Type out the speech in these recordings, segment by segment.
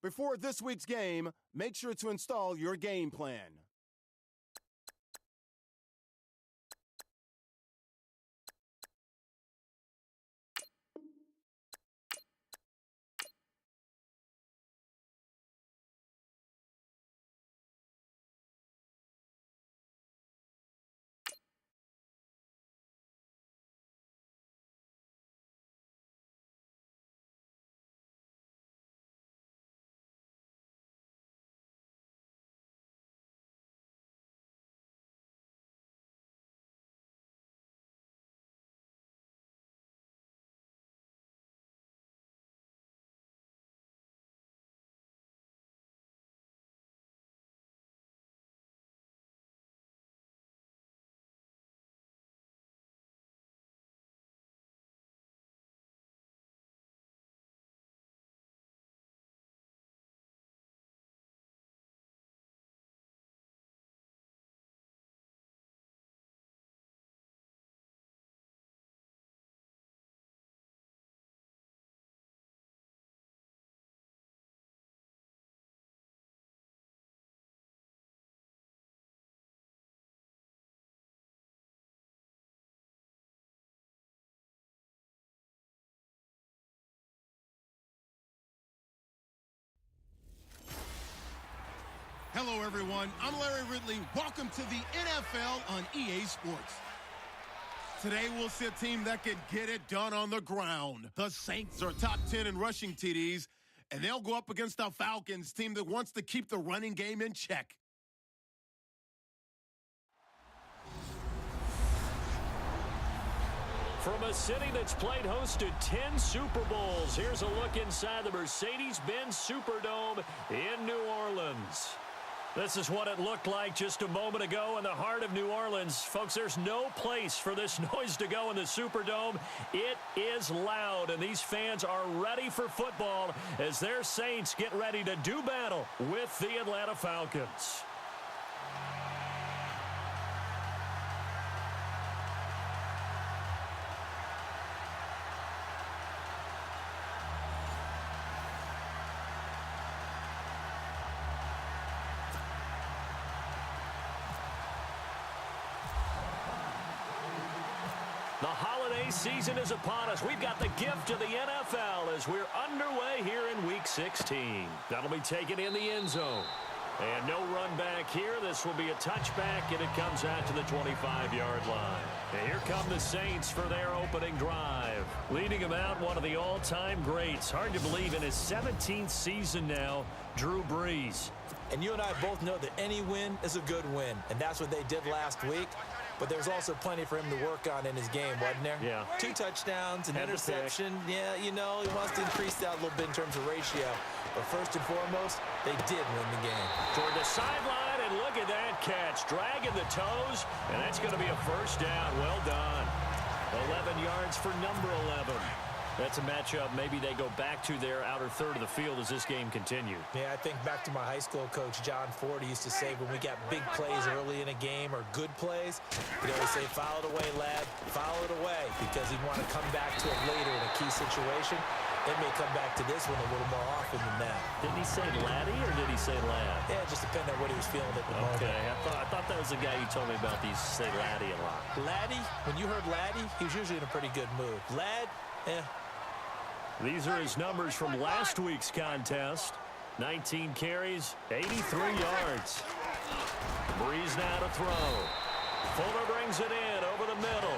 Before this week's game, make sure to install your game plan. Hello, everyone. I'm Larry Ridley. Welcome to the NFL on EA Sports. Today, we'll see a team that can get it done on the ground. The Saints are top 10 in rushing TDs, and they'll go up against the Falcons, team that wants to keep the running game in check. From a city that's played host to 10 Super Bowls, here's a look inside the Mercedes-Benz Superdome in New Orleans. This is what it looked like just a moment ago in the heart of New Orleans. Folks, there's no place for this noise to go in the Superdome. It is loud, and these fans are ready for football as their Saints get ready to do battle with the Atlanta Falcons. The holiday season is upon us. We've got the gift of the NFL as we're underway here in Week 16. That'll be taken in the end zone. And no run back here. This will be a touchback, and it comes out to the 25-yard line. And here come the Saints for their opening drive. Leading them out, one of the all-time greats. Hard to believe in his 17th season now, Drew Brees. And you and I both know that any win is a good win, and that's what they did last week. But there's also plenty for him to work on in his game, wasn't there? Yeah. 2 touchdowns, an interception. Yeah, you know, he wants to increase that a little bit in terms of ratio. But first and foremost, they did win the game. Toward the sideline, and look at that catch. Dragging the toes, and that's going to be a first down. Well done. 11 yards for number 11. That's a matchup maybe they go back to their outer third of the field as this game continues. Yeah, I think back to my high school coach, John Ford. He used to say when we got big plays early in a game or good plays, he'd always say, foul it away, lad, foul it away, because he'd want to come back to it later in a key situation. They may come back to this one a little more often than that. Didn't he say laddie or did he say lad? Yeah, it just depended on what he was feeling at the moment. Okay, I thought that was the guy you told me about. These say laddie a lot. Laddie, when you heard laddie, he was usually in a pretty good mood. Lad, These are his numbers from last week's contest. 19 carries, 83 yards. Brees now to throw. Fuller brings it in over the middle.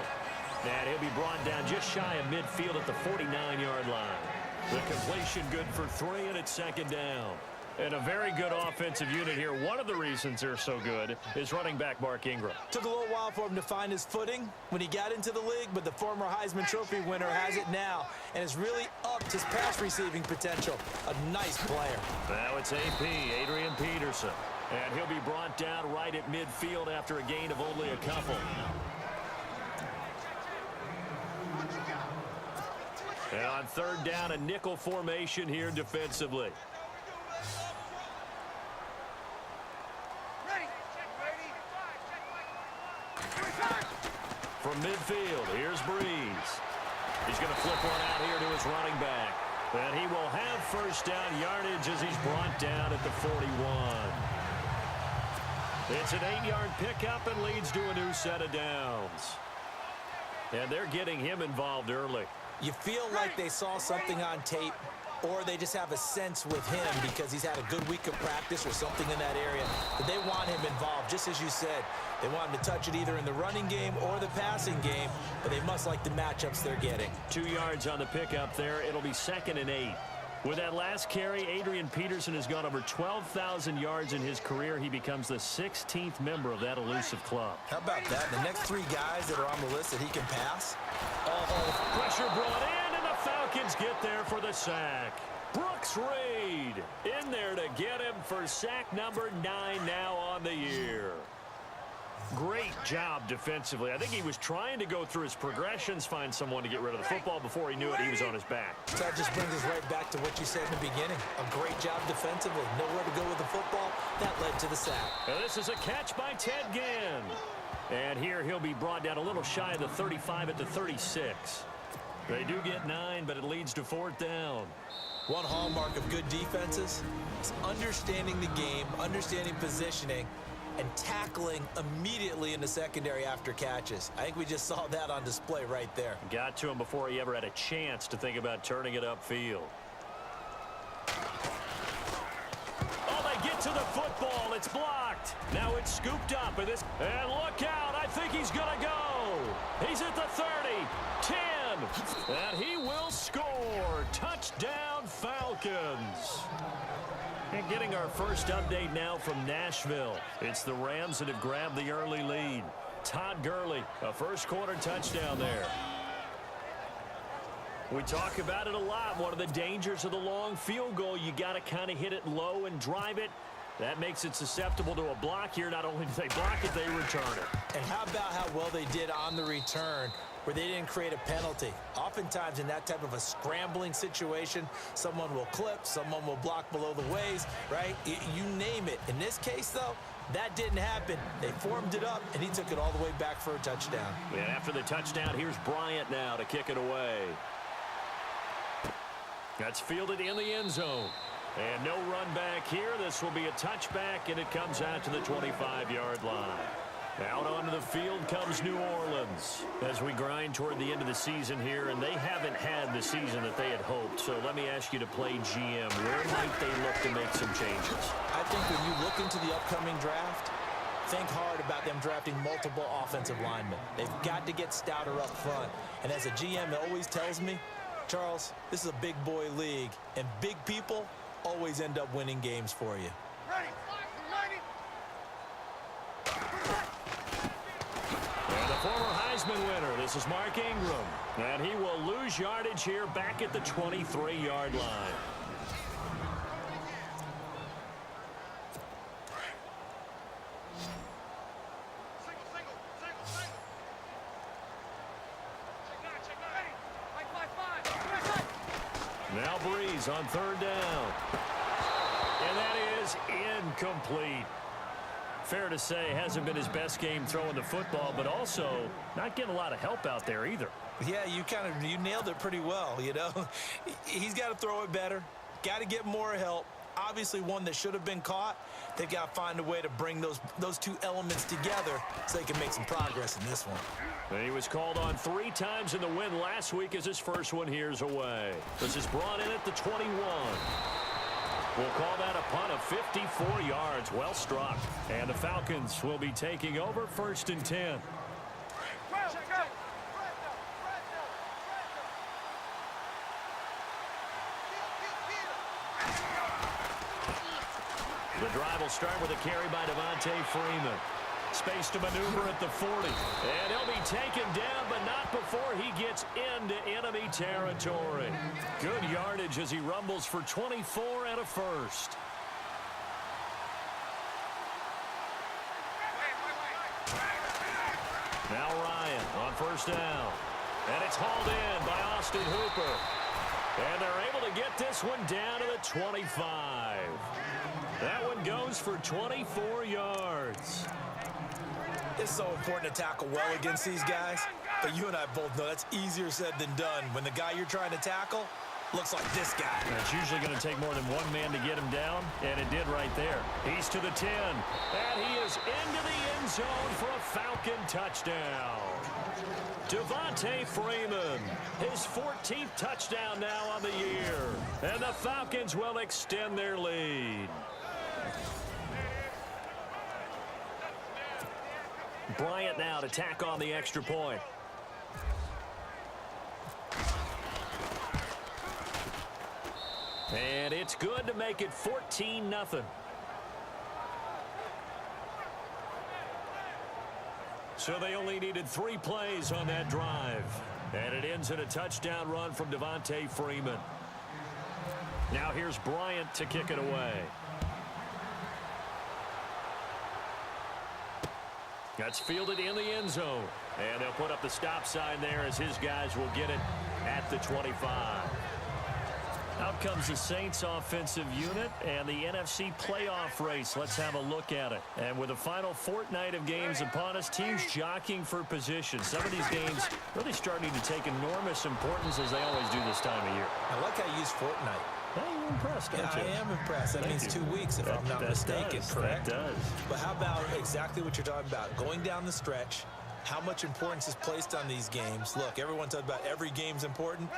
And he'll be brought down just shy of midfield at the 49-yard line. The completion good for 3, and it's second down. And a very good offensive unit here. One of the reasons they're so good is running back Mark Ingram. Took a little while for him to find his footing when he got into the league, but the former Heisman Trophy winner has it now and has really upped his pass receiving potential. A nice player. Now it's AP, Adrian Peterson. And he'll be brought down right at midfield after a gain of only a couple. And on third down, a nickel formation here defensively. From midfield, here's Brees. He's going to flip one out here to his running back. And he will have first down yardage as he's brought down at the 41. It's an 8-yard pickup and leads to a new set of downs. And they're getting him involved early. You feel like they saw something on tape, or they just have a sense with him because he's had a good week of practice or something in that area that they want him involved, just as you said. They want him to touch it either in the running game or the passing game, but they must like the matchups they're getting. 2 yards on the pickup there. It'll be 2nd and 8. With that last carry, Adrian Peterson has gone over 12,000 yards in his career. He becomes the 16th member of that elusive club. How about that? The next 3 guys that are on the list that he can pass. Pressure brought in, and the Falcons get there for the sack. Brooks Reed in there to get him for sack number 9 now on the year. Great job defensively. I think he was trying to go through his progressions, find someone to get rid of the football. Before he knew it, he was on his back. That just brings us right back to what you said in the beginning. A great job defensively. Nowhere to go with the football. That led to the sack. Now this is a catch by Ted Ginn. And here he'll be brought down a little shy of the 35 at the 36. They do get 9, but it leads to 4th down. One hallmark of good defenses is understanding the game, understanding positioning, and tackling immediately in the secondary after catches. I think we just saw that on display right there. Got to him before he ever had a chance to think about turning it upfield. Oh, they get to the football. It's blocked. Now it's scooped up. And look out. I think he's going to go. He's at the 30, 10, and he will score. Touchdown, Falcons. And getting our first update now from Nashville. It's the Rams that have grabbed the early lead. Todd Gurley, a first-quarter touchdown there. We talk about it a lot. One of the dangers of the long field goal, you got to kind of hit it low and drive it. That makes it susceptible to a block here. Not only do they block it, they return it. And how about how well they did on the return, where they didn't create a penalty. Oftentimes in that type of a scrambling situation, someone will clip, someone will block below the waist, right? You name it. In this case, though, that didn't happen. They formed it up, and he took it all the way back for a touchdown. And after the touchdown, here's Bryant now to kick it away. That's fielded in the end zone. And no run back here. This will be a touchback, and it comes out to the 25-yard line. Out onto the field comes New Orleans as we grind toward the end of the season here, and they haven't had the season that they had hoped. So let me ask you to play GM. Where might they look to make some changes? I think when you look into the upcoming draft, think hard about them drafting multiple offensive linemen. They've got to get stouter up front. And as a GM, it always tells me, Charles, this is a big boy league, and big people always end up winning games for you. And the former Heisman winner, this is Mark Ingram. And he will lose yardage here back at the 23-yard line. Now Breeze on 3rd down. And that is incomplete. Fair to say, hasn't been his best game throwing the football, but also not getting a lot of help out there either. Yeah, you nailed it pretty well, you know. He's got to throw it better, got to get more help. Obviously one that should have been caught. They've got to find a way to bring those two elements together so they can make some progress in this one. And he was called on 3 times in the win last week as his first one here's away. This is brought in at the 21. We'll call that a punt of 54 yards. Well struck. And the Falcons will be taking over 1st and 10. The drive will start with a carry by Devontae Freeman. Space to maneuver at the 40. And he'll be taken down, but not before he gets into enemy territory. Good yardage as he rumbles for 24 and a first. Now Ryan on 1st down. And it's hauled in by Austin Hooper. And they're able to get this one down to the 25. That one goes for 24 yards. It's so important to tackle well against these guys, but you and I both know that's easier said than done. When the guy you're trying to tackle looks like this guy. And it's usually going to take more than one man to get him down, and it did right there. He's to the 10, and he is into the end zone for a Falcon touchdown. Devontae Freeman, his 14th touchdown now on the year, and the Falcons will extend their lead. Bryant now to tack on the extra point. And it's good to make it 14-0. So they only needed 3 plays on that drive. And it ends in a touchdown run from Devontae Freeman. Now here's Bryant to kick it away. That's fielded in the end zone. And they'll put up the stop sign there as his guys will get it at the 25. Out comes the Saints offensive unit and the NFC playoff race. Let's have a look at it. And with the final fortnight of games upon us, teams jockeying for position. Some of these games really starting to take enormous importance as they always do this time of year. I like how you use fortnight. Hey, you're impressed, aren't you? I am impressed. That means 2 weeks, if I'm not mistaken, correct? That does. But how about exactly what you're talking about? Going down the stretch, how much importance is placed on these games. Look, everyone talks about every game's important.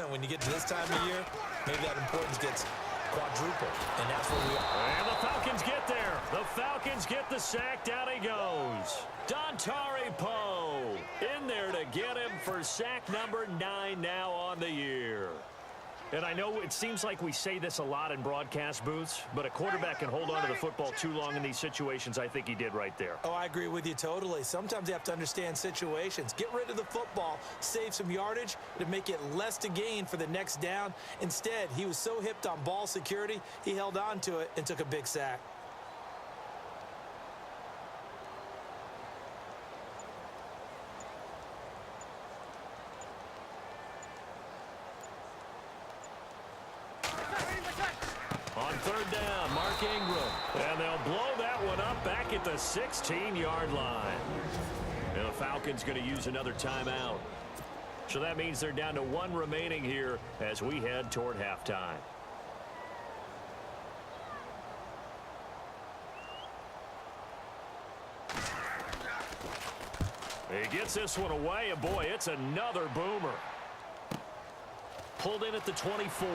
When you get to this time of year, maybe that importance gets quadrupled, and that's where we are. And the Falcons get there. The Falcons get the sack. Down he goes. Dontari Poe in there to get him for sack number 9 now on the year. And I know it seems like we say this a lot in broadcast booths, but a quarterback can hold on to the football too long in these situations. I think he did right there. Oh, I agree with you totally. Sometimes you have to understand situations. Get rid of the football, save some yardage to make it less to gain for the next down. Instead, he was so hipped on ball security, he held on to it and took a big sack. On third down, Mark Ingram. And they'll blow that one up back at the 16-yard line. And the Falcons going to use another timeout. So that means they're down to 1 remaining here as we head toward halftime. He gets this one away, and boy, it's another boomer. Pulled in at the 24.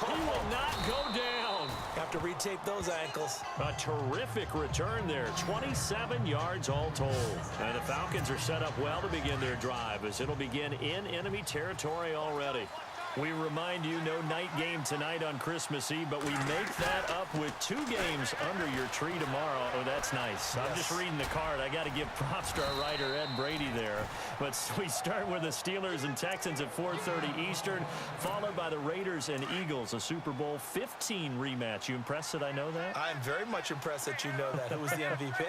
He will not go down. Have to retape those ankles. A terrific return there. 27 yards all told. And the Falcons are set up well to begin their drive as it'll begin in enemy territory already. We remind you, no night game tonight on Christmas Eve, but we make that up with 2 games under your tree tomorrow. Oh, that's nice. Yes. I'm just reading the card. I got to give props to our writer, Ed Brady, there. But we start with the Steelers and Texans at 4:30 Eastern, followed by the Raiders and Eagles, a Super Bowl 15 rematch. You impressed that I know that? I'm very much impressed that you know that. Who was the MVP?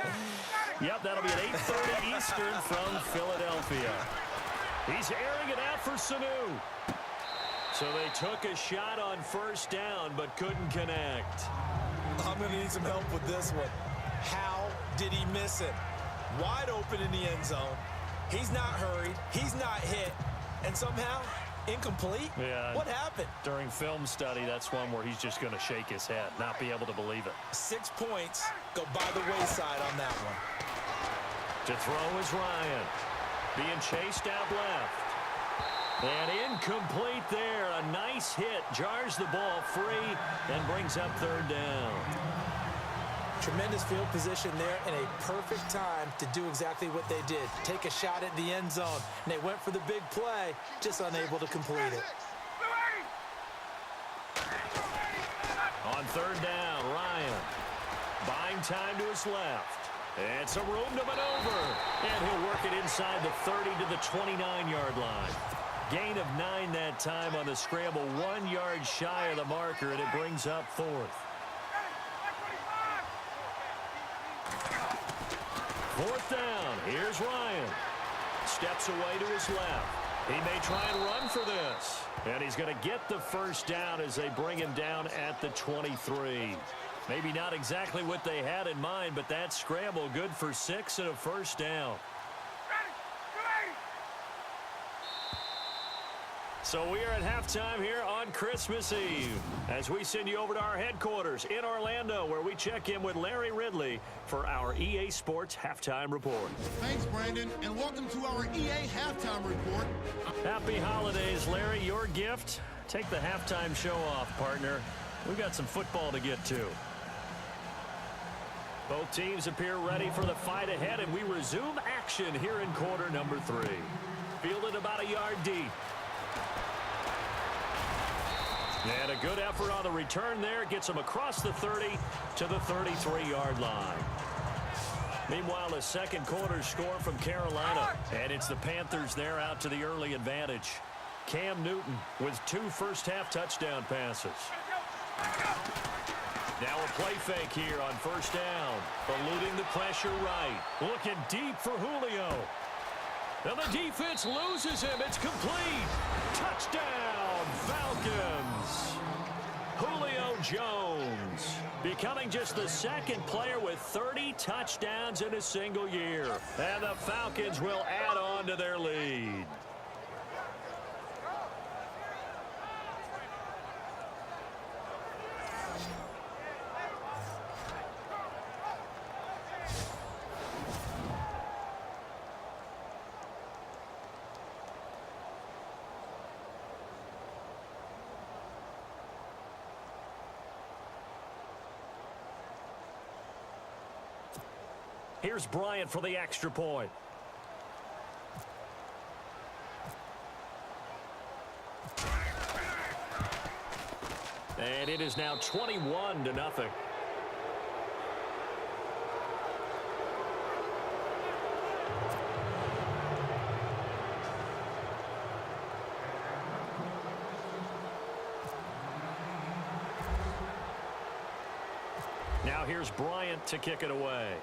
Yep, that'll be at 8:30 Eastern from Philadelphia. He's airing it out for Sanu. So they took a shot on first down, but couldn't connect. I'm going to need some help with this one. How did he miss it? Wide open in the end zone. He's not hurried. He's not hit. And somehow, incomplete? Yeah. What happened? During film study, that's one where he's just going to shake his head, not be able to believe it. 6 points go by the wayside on that one. To throw is Ryan. Being chased out left. And incomplete there. A nice hit. Jars the ball free and brings up third down. Tremendous field position there and a perfect time to do exactly what they did. Take a shot at the end zone. And they went for the big play, just unable to complete it. On third down, Ryan. Buying time to his left. And some room to maneuver. And he'll work it inside the 30 to the 29-yard line. Gain of 9 that time on the scramble. 1 yard shy of the marker, and it brings up 4th. 4th down. Here's Ryan. Steps away to his left. He may try and run for this. And he's going to get the first down as they bring him down at the 23. Maybe not exactly what they had in mind, but that scramble good for 6 and a first down. So we are at halftime here on Christmas Eve as we send you over to our headquarters in Orlando, where we check in with Larry Ridley for our EA Sports Halftime Report. Thanks, Brandon, and welcome to our EA Halftime Report. Happy holidays, Larry. Your gift? Take the halftime show off, partner. We've got some football to get to. Both teams appear ready for the fight ahead, and we resume action here in quarter number 3. Fielded about a yard deep. And a good effort on the return there. Gets him across the 30 to the 33-yard line. Meanwhile, a second quarter score from Carolina. And it's the Panthers there out to the early advantage. Cam Newton with 2 first-half touchdown passes. Now a play fake here on first down. Eluding the pressure right. Looking deep for Julio. And the defense loses him. It's complete. Touchdown, Falcons. Julio Jones becoming just the second player with 30 touchdowns in a single year. And the Falcons will add on to their lead. Here's Bryant for the extra point. And it is now 21-0. Now here's Bryant to kick it away.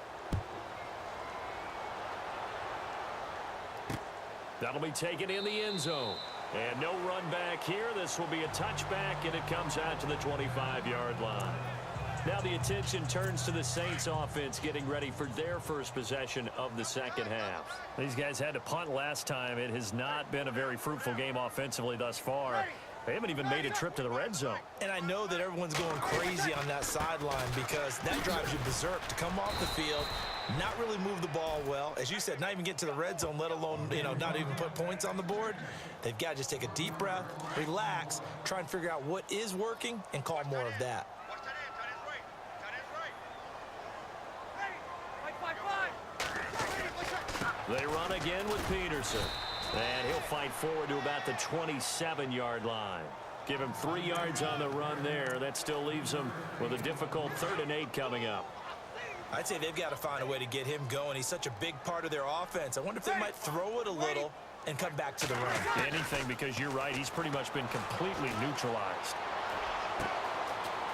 That'll be taken in the end zone. And no run back here. This will be a touchback, and it comes out to the 25-yard line. Now the attention turns to the Saints offense getting ready for their first possession of the second half. These guys had to punt last time. It has not been a very fruitful game offensively thus far. They haven't even made a trip to the red zone. And I know that everyone's going crazy on that sideline because that drives you berserk to come off the field, not really move the ball well. As you said, not even get to the red zone, let alone, not even put points on the board. They've got to just take a deep breath, relax, try and figure out what is working and call more of that. They run again with Peterson. And he'll fight forward to about the 27-yard line. Give him 3 yards on the run there. That still leaves him with a difficult 3rd and 8 coming up. I'd say they've got to find a way to get him going. He's such a big part of their offense. I wonder if they might throw it a little and come back to the run. Anything, because you're right. He's pretty much been completely neutralized.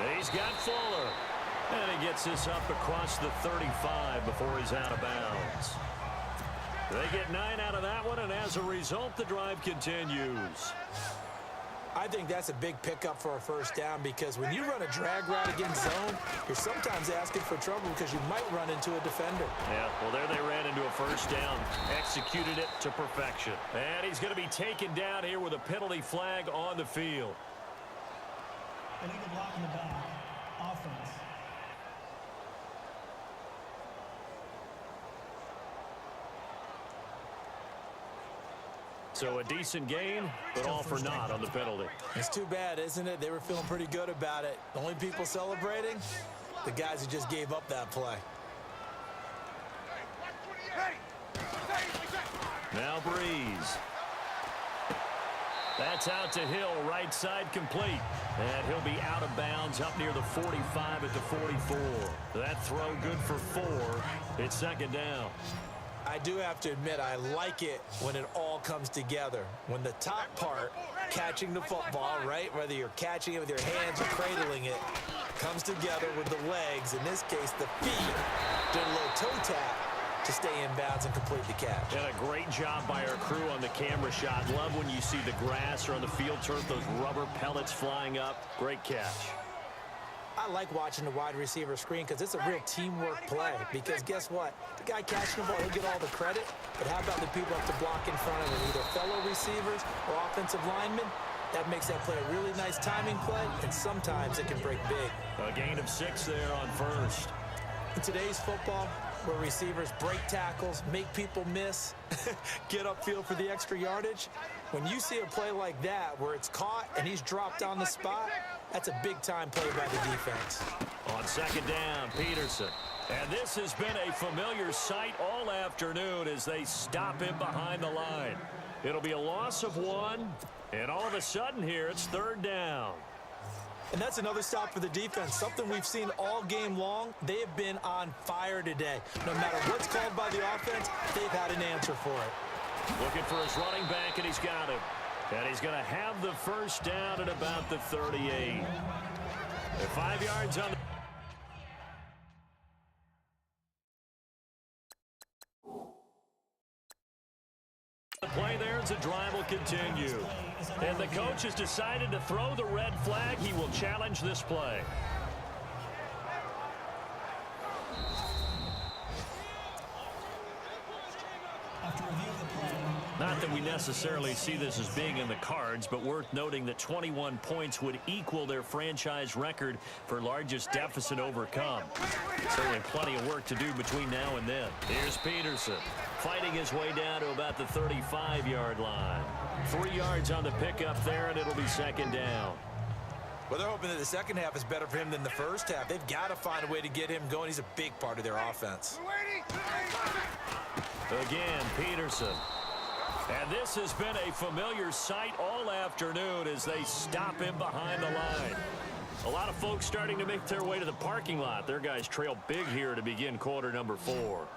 And he's got Fuller. And he gets this up across the 35 before he's out of bounds. They get 9 out of that one, and as a result, the drive continues. I think that's a big pickup for a first down because when you run a drag route against zone, you're sometimes asking for trouble because you might run into a defender. Yeah, well, there they ran into a first down, executed it to perfection. And he's going to be taken down here with a penalty flag on the field. Illegal block in the back. Offense. So a decent game, but all for naught on the penalty. It's too bad, isn't it? They were feeling pretty good about it. The only people celebrating, the guys who just gave up that play. Now Breeze. That's out to Hill, right side complete. And he'll be out of bounds up near the 45 at the 44. That throw good for 4. It's second down. I do have to admit, I like it when it all comes together. When the top part, catching the football, right, whether you're catching it with your hands or cradling it, comes together with the legs, in this case the feet, doing a little toe tap to stay in bounds and complete the catch. And a great job by our crew on the camera shot. Love when you see the grass or on the field turf, those rubber pellets flying up. Great catch. I like watching the wide receiver screen because it's a real teamwork play. Because guess what? The guy catching the ball, he'll get all the credit. But how about the people up to block in front of him, either fellow receivers or offensive linemen? That makes that play a really nice timing play, and sometimes it can break big. A gain of 6 there on first. In today's football, where receivers break tackles, make people miss, get upfield for the extra yardage, when you see a play like that where it's caught and he's dropped on the spot, that's a big-time play by the defense. On second down, Peterson. And this has been a familiar sight all afternoon as they stop him behind the line. It'll be a loss of 1, and all of a sudden here, it's third down. And that's another stop for the defense, something we've seen all game long. They have been on fire today. No matter what's called by the offense, they've had an answer for it. Looking for his running back, and he's got him. And he's going to have the first down at about the 38. They're 5 yards on the... The play there as the drive will continue. And the coach has decided to throw the red flag. He will challenge this play. After review of the play. Not that we necessarily see this as being in the cards, but worth noting that 21 points would equal their franchise record for largest deficit overcome. Certainly plenty of work to do between now and then. Here's Peterson, fighting his way down to about the 35-yard line. 3 yards on the pickup there, and it'll be second down. Well, they're hoping that the second half is better for him than the first half. They've got to find a way to get him going. He's a big part of their offense. Again, Peterson. And this has been a familiar sight all afternoon as they stop him behind the line. A lot of folks starting to make their way to the parking lot. Their guys trail big here to begin quarter number 4.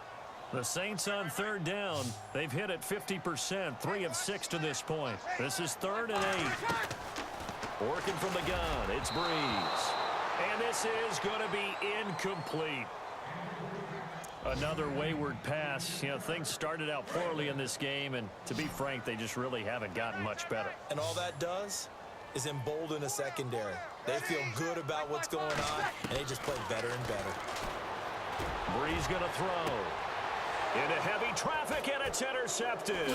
The Saints on third down. They've hit it 50%, 3 of 6 to this point. This is 3rd and 8. Working from the gun, it's Breeze. And this is going to be incomplete. Another wayward pass. You know, things started out poorly in this game, and to be frank, they just really haven't gotten much better. And all that does is embolden a secondary. They feel good about what's going on, and they just play better and better. Breeze going to throw. Into heavy traffic, and it's intercepted.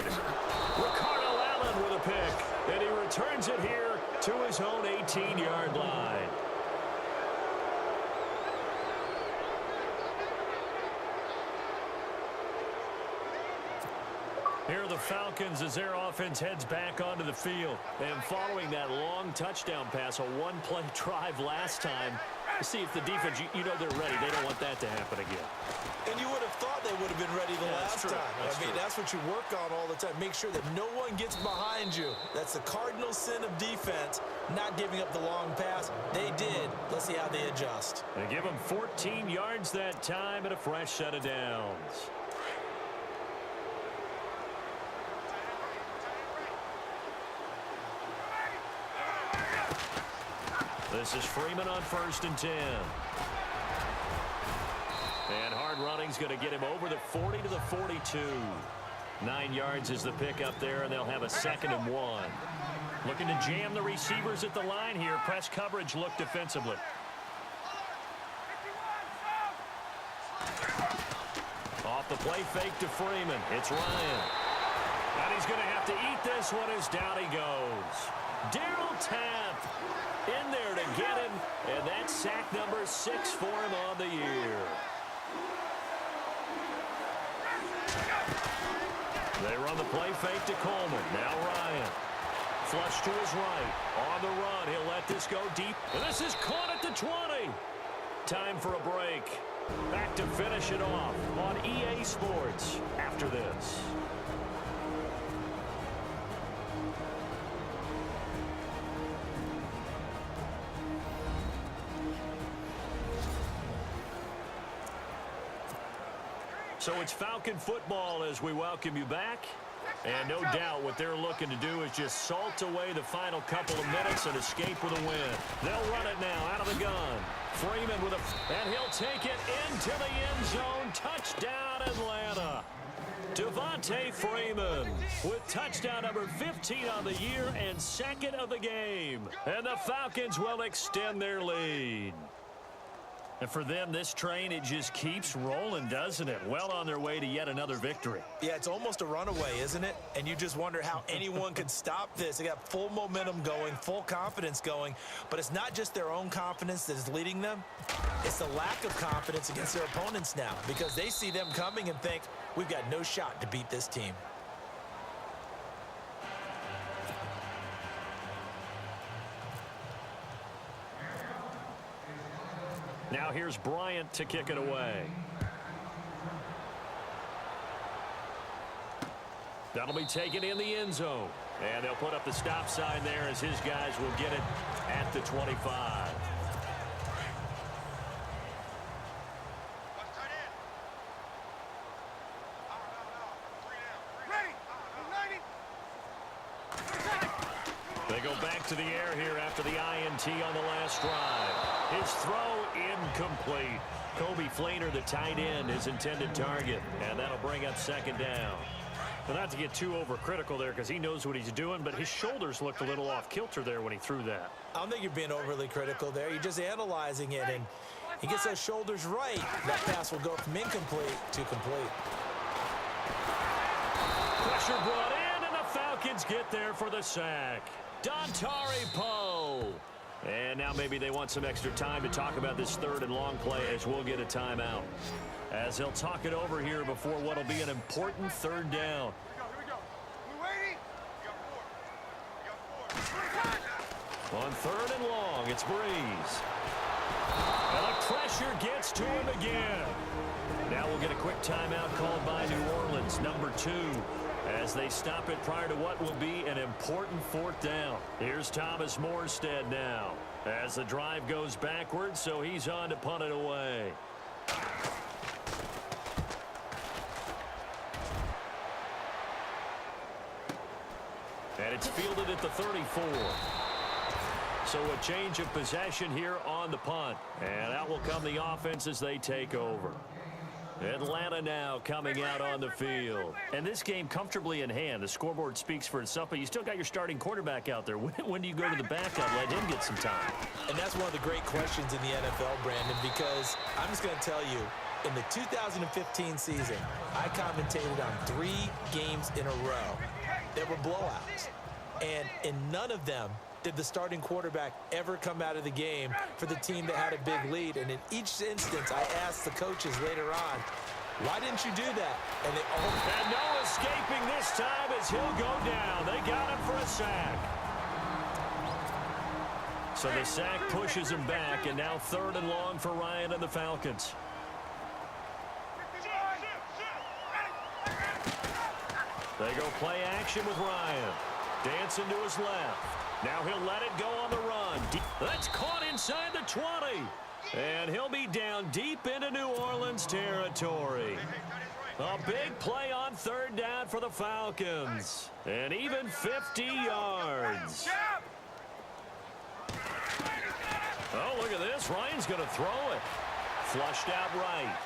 Ricardo Allen with a pick, and he returns it here to his own 18-yard line. Here are the Falcons as their offense heads back onto the field. And following that long touchdown pass, a one-play drive last time, to see if the defense, you know they're ready. They don't want that to happen again. And you would have thought they would have been ready the last time. I mean, that's what you work on all the time. Make sure that no one gets behind you. That's the cardinal sin of defense, not giving up the long pass. They did. Let's see how they adjust. They give them 14 yards that time and a fresh set of downs. This is Freeman on 1st and 10. And hard running's going to get him over the 40 to the 42. 9 yards is the pickup there, and they'll have a 2nd and 1. Looking to jam the receivers at the line here. Press coverage look defensively. Off the play fake to Freeman. It's Ryan. And he's going to have to eat this one as down he goes. Darryl Tapp in there to get him, and that's sack number 6 for him on the year. They run the play fake to Coleman. Now Ryan. Flush to his right. On the run. He'll let this go deep. And this is caught at the 20. Time for a break. Back to finish it off on EA Sports after this. So it's Falcon football as we welcome you back. And no doubt what they're looking to do is just salt away the final couple of minutes and escape with a win. They'll run it now out of the gun. Freeman with and he'll take it into the end zone. Touchdown, Atlanta. Devontae Freeman with touchdown number 15 on the year and 2nd of the game. And the Falcons will extend their lead. And for them, this train, it just keeps rolling, doesn't it? Well on their way to yet another victory. Yeah, it's almost a runaway, isn't it? And you just wonder how anyone could stop this. They got full momentum going, full confidence going. But it's not just their own confidence that is leading them. It's the lack of confidence against their opponents now because they see them coming and think, we've got no shot to beat this team. Now here's Bryant to kick it away. That'll be taken in the end zone. And they'll put up the stop sign there as his guys will get it at the 25. They go back to the air here after the INT on the last drive. His throw incomplete. Kobe Flainer, the tight end, his intended target. And that'll bring up second down. Well, not to get too overcritical there because he knows what he's doing, but his shoulders looked a little off kilter there when he threw that. I don't think you're being overly critical there. You're just analyzing it, and he gets those shoulders right. That pass will go from incomplete to complete. Pressure brought in, and the Falcons get there for the sack. Dontari Poe. And now maybe they want some extra time to talk about this third and long play as we'll get a timeout. As they'll talk it over here before what will be an important third down. Here we go. We're waiting. On third and long, it's Breeze. And the pressure gets to him again. Now we'll get a quick timeout called by New Orleans, number 2, as they stop it prior to what will be an important fourth down. Here's Thomas Morstead now as the drive goes backwards, so he's on to punt it away. And it's fielded at the 34. So a change of possession here on the punt. And out will come the offense as they take over. Atlanta now coming out on the field. And this game comfortably in hand. The scoreboard speaks for itself, but you still got your starting quarterback out there. When do you go to the backup, let him get some time? And that's one of the great questions in the NFL, Brandon, because I'm just going to tell you, in the 2015 season, I commentated on 3 games in a row that were blowouts. And in none of them did the starting quarterback ever come out of the game for the team that had a big lead. And in each instance, I asked the coaches later on, why didn't you do that? And they all... And no escaping this time as he'll go down. They got him for a sack. So the sack pushes him back, and now third and long for Ryan and the Falcons. They go play action with Ryan. Dancing to his left. Now he'll let it go on the run. That's caught inside the 20. And he'll be down deep into New Orleans territory. A big play on third down for the Falcons. And even 50 yards. Oh, look at this. Ryan's going to throw it. Flushed out right.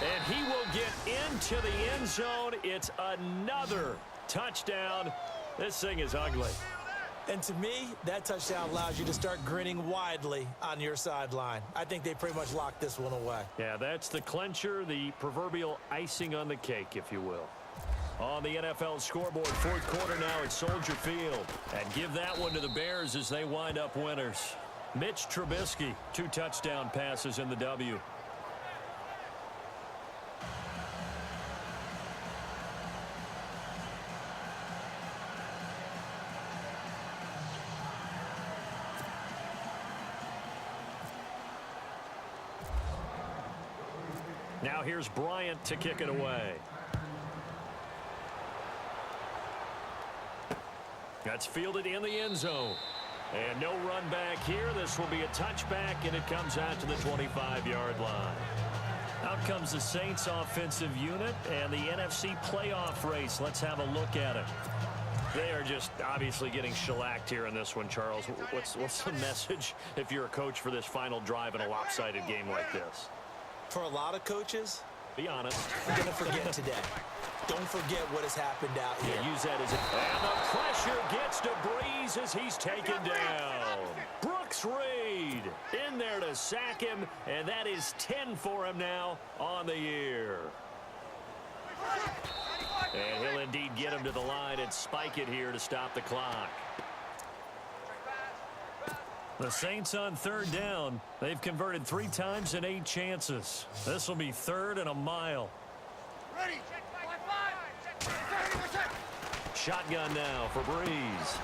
And he will get into the end zone. It's another touchdown. This thing is ugly. And to me, that touchdown allows you to start grinning widely on your sideline. I think they pretty much locked this one away. Yeah, that's the clincher, the proverbial icing on the cake, if you will. On the NFL scoreboard, fourth quarter now at Soldier Field. And give that one to the Bears as they wind up winners. Mitch Trubisky, 2 touchdown passes in the W. Now here's Bryant to kick it away. That's fielded in the end zone. And no run back here. This will be a touchback, and it comes out to the 25-yard line. Out comes the Saints offensive unit and the NFC playoff race. Let's have a look at it. They are just obviously getting shellacked here in this one, Charles. What's the message if you're a coach for this final drive in a lopsided game like this? For a lot of coaches, be honest, you're going to forget today. Don't forget what has happened out here. Yeah, use that as a... And the pressure gets to Breeze as he's taken down. Brooks Reed. in there to sack him, and that is 10 for him now on the year. And he'll indeed get him to the line and spike it here to stop the clock. The Saints on third down. They've converted 3 times in 8 chances. This will be 3rd and a mile. Ready. Shotgun now for Breeze.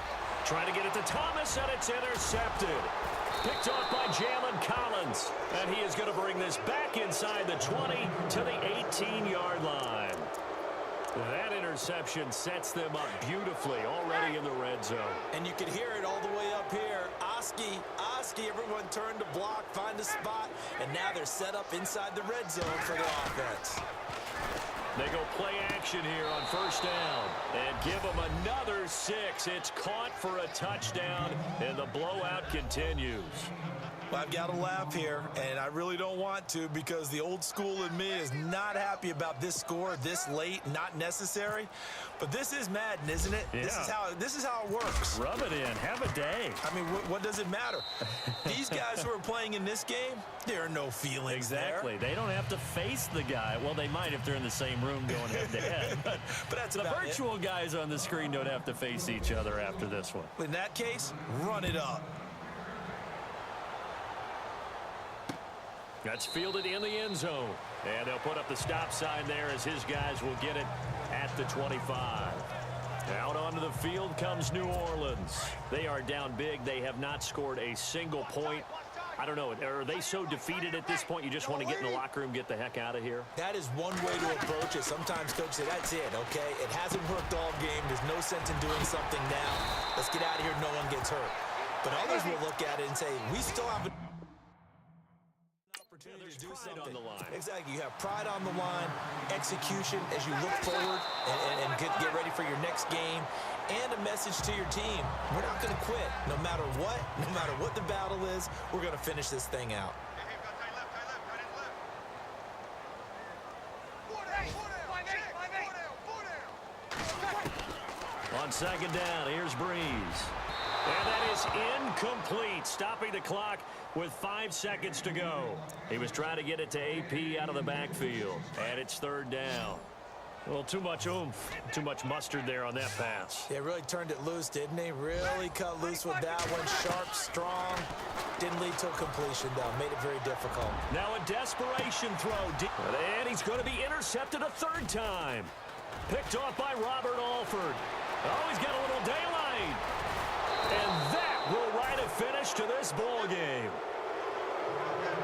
Trying to get it to Thomas, and it's intercepted. Picked off by Jalen Collins. And he is going to bring this back inside the 20 to the 18-yard line. That interception sets them up beautifully already in the red zone. And you can hear it all the way up here. Oski, everyone turned to block, find a spot, and now they're set up inside the red zone for the offense. They go play action here on first down and give them another 6. It's caught for a touchdown, and the blowout continues. Well, I've got to laugh here, and I really don't want to because the old school in me is not happy about this score this late, not necessary. But this is Madden, isn't it? Yeah. This is how it works. Rub it in. Have a day. I mean, what does it matter? These guys who are playing in this game, there are no feelings Exactly. there. They don't have to face the guy. Well, they might if they're in the same room going head-to-head. But that's the about virtual guys on the screen don't have to face each other after this one. In that case, run it up. That's fielded in the end zone. And they'll put up the stop sign there as his guys will get it at the 25. Out onto the field comes New Orleans. They are down big. They have not scored a single point. I don't know. Are they so defeated at this point you just want to get in the locker room, get the heck out of here? That is one way to approach it. Sometimes coaches say, that's it, okay? It hasn't worked all game. There's no sense in doing something now. Let's get out of here. No one gets hurt. But others will look at it and say, we still have an opportunity to do something. On the line. Exactly. You have pride on the line, execution as you look forward and get ready for your next game, and a message to your team. We're not going to quit. No matter what the battle is, we're going to finish this thing out. On second down, here's Breeze. And that is incomplete, stopping the clock with 5 seconds to go. He was trying to get it to AP out of the backfield, and it's third down. Well, too much oomph, too much mustard there on that pass. Yeah, really turned it loose, didn't he? Really cut loose with that one. Sharp, strong. Didn't lead to a completion, though. Made it very difficult. Now a desperation throw. And he's going to be intercepted a 3rd time. Picked off by Robert Alford. Oh, he's got a little daylight. And that will write a finish to this ball game.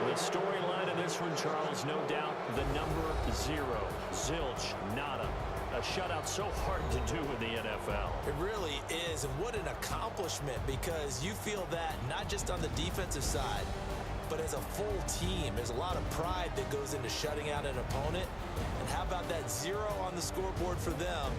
The storyline in this one, Charles, no doubt the number 0. Zilch, nada. A shutout so hard to do in the NFL. It really is, and what an accomplishment, because you feel that not just on the defensive side, but as a full team. There's a lot of pride that goes into shutting out an opponent. And how about that 0 on the scoreboard for them?